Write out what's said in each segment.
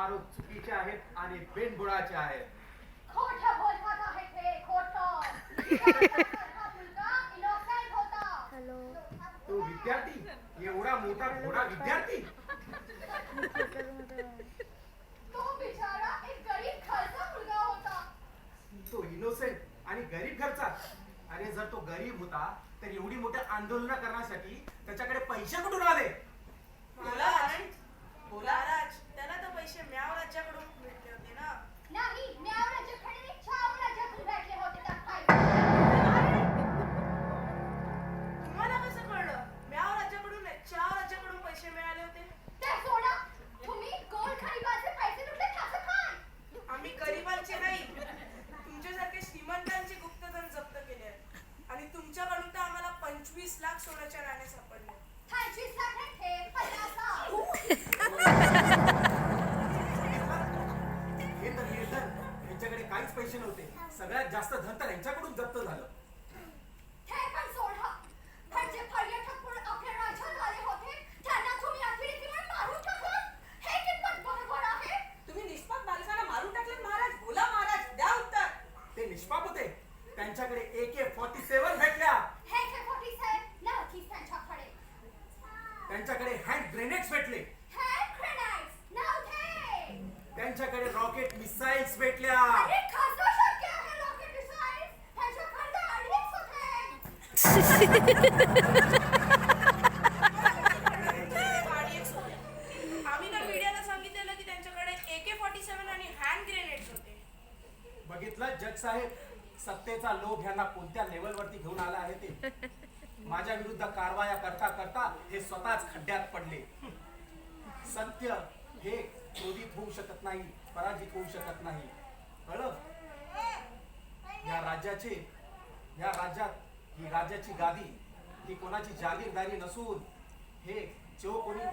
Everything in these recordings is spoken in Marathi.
आरोप चुकीचे आहेत आणि बिनबुडाचे आहेत. खोटं बोलत आहे ते, खोटं. हा मुलगा इनोसेंट होता. तो विद्यार्थी, एवढा मोठा घोडा विद्यार्थी. तो बिचारा एक गरीब घरचा मुलगा होता. तो इनोसेंट आणि गरीब घरचा. अरे जर तो गरीब होता तर एवढी मोठी आंदोलन करण्यासाठी त्याच्याकडे पैसे कुठून आले? महाराज त्याला तर पैसे म्याव राज्याकडून भेटले होते ना. नाही, म्याव राज्याकडे छाव राज्यातून भेटले होते. त्यात काय? तुम्हाला कसं कळलं म्याव राज्याकडून चार राज्याकडून पैसे मिळाले होते? ते सोडा, तुम्ही गोल खरिबाचे पैसे लुटले कसं काय? आम्ही गरिबांचे नाही, तुमच्यासारखे श्रीमंतांचे गुप्तधन जप्त केले आहे. आणि तुमच्याकडून तर आम्हाला 25 लाख सोन्याच्या नाण्या सापडले. 25 लाख हे 50 लाख. हे तर निर्धन, यांच्याकडे काहीच पैसे नव्हते. सगळ्यात जास्त धन तर यांच्याकडून जप्त झालं. हे पण सोडा, पण जे पर्यटक म्हणून आपल्या राज्यात आले होते त्यांना तुम्ही अतिरेकी म्हणून मारून टाकलं. हे कितपत बरोबर आहे? तुम्ही निष्पाप बालकाला मारून टाकले महाराज. बोला महाराज, द्या उत्तर. ते निष्पाप होते. त्यांच्याकडे AK-47 भेटल्या. हे AK-47 नव्हतीच त्यांच्याकडे. त्यांच्याकडे हँड ग्रेनेड्स भेटले. हँड ग्रेनेड्स नव्हते. त्यांच्याकडे रॉकेट मिसाइल्स भेटल्या. अरे कसं शक्य आहे रॉकेट मिसाइल्स? त्यांच्याकडे अडीच होते. आम्ही तर मीडियाला सांगितलेलं की त्यांच्याकडे AK-47 आणि हँड ग्रेनेड्स होते. बघितलं जज साहेब, सत्तेचा लोभ यांना कोणत्या लेवलवरती घेऊन आला आहे ते. माझ्या विरुद्ध कारवाया करता करता हे स्वतःच खड्ड्यात पडले. सत्य हे क्रोधित होऊ शकत नाही, पराजित होऊ शकत नाही. कळलं? या राज्यात ही राज्याची गादी ही कोणाची जागीरदारी नसून हे जो कोणी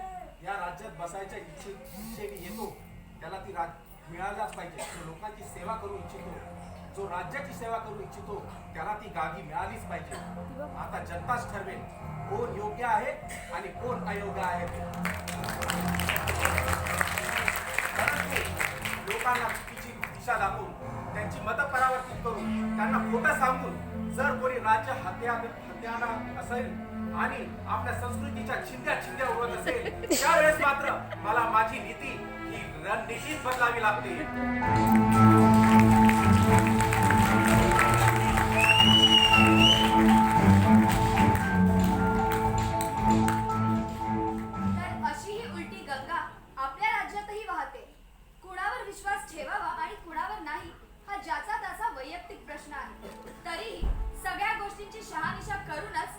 या राज्यात बसायच्या इच्छेने येतो त्याला ती मिळायलाच पाहिजे. जो लोकांची सेवा करू इच्छितो, जो राज्याची सेवा करू इच्छितो त्याला ती गादी मिळालीच पाहिजे. आता जनताच ठरवेल कोण योग्य आहे आणि कोण अयोग्य आहे. परंतु लोकांना चुकीची दिशा दाखवून त्यांची मतं परावर्तित करून त्यांना खोटं सांगून जर कोणी राज्य हत्यारा असेल आणि आपल्या संस्कृतीच्या छिंद्या उडवत असेल त्यावेळेस मात्र मला माझी नीती ही रणनीतीच बदलावी लागते. तर अशी ही उलटी गंगा आपल्या राज्यातही वाहते. कुणावर विश्वास ठेवावा आणि कुणावर नाही हा ज्याचा त्याचा वैयक्तिक प्रश्न आहे. तरीही सगळ्या गोष्टींची शहानिशा करूनच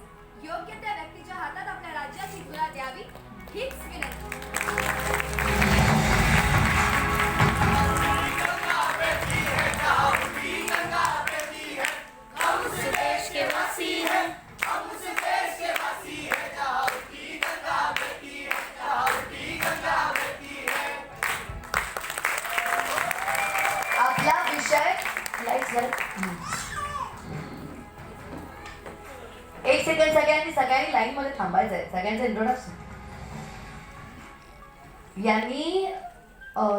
योग्य त्या व्यक्तीच्या हातात आपल्या राज्याची धुरा द्यावी हीच विनंती. आपला विषय एक सेकंड, सगळ्यांनी लाईन मध्ये थांबायचं आहे. सगळ्यांचं इंट्रोडक्शन.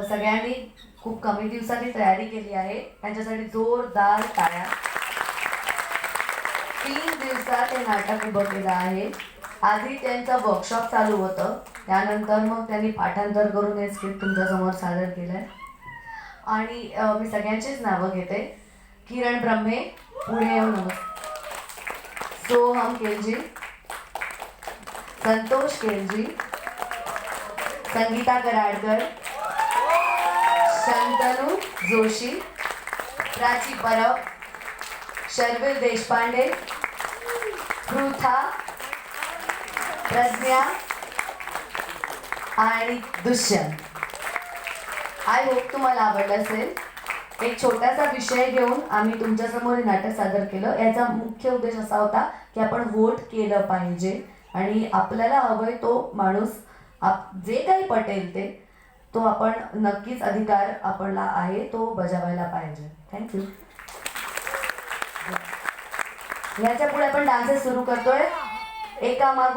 सगळ्यांनी खूप कमी दिवसांनी तयारी केली आहे. त्यांच्यासाठी जोरदार टाळ्या. 3 दिवसात हे नाटक उभं केलं आहे. आधी त्यांचं वर्कशॉप चालू होतं, त्यानंतर मग त्यांनी पाठांतर करून हे स्क्रिप्ट तुमच्यासमोर सादर केलंय. आणि मी सगळ्यांचीच नावं घेते. किरण ब्रह्मे पुढे येऊ नमस्कार. सोहम केलजी, संतोष केलजी, संगीता कराडकर, शंतनू जोशी, प्राची परब, शर्विल देशपांडे, पृथा, प्रज्ञा आणि दुष्यंत. आय होप तुम्हाला आवडलं असेल. एक छोटासा विषय घेऊन आम्ही तुमच्यासमोर हे नाटक सादर केलं. याचा मुख्य उद्देश असा होता की आपण वोट केलं पाहिजे आणि आपल्याला हवंय तो माणूस जे काही पटेल तो आपण नक्कीच अधिकार आपला आहे तो बजावायला पाहिजे. थँक्यू. याच्या पुढे आपण डान्सेस सुरू करतोय. एका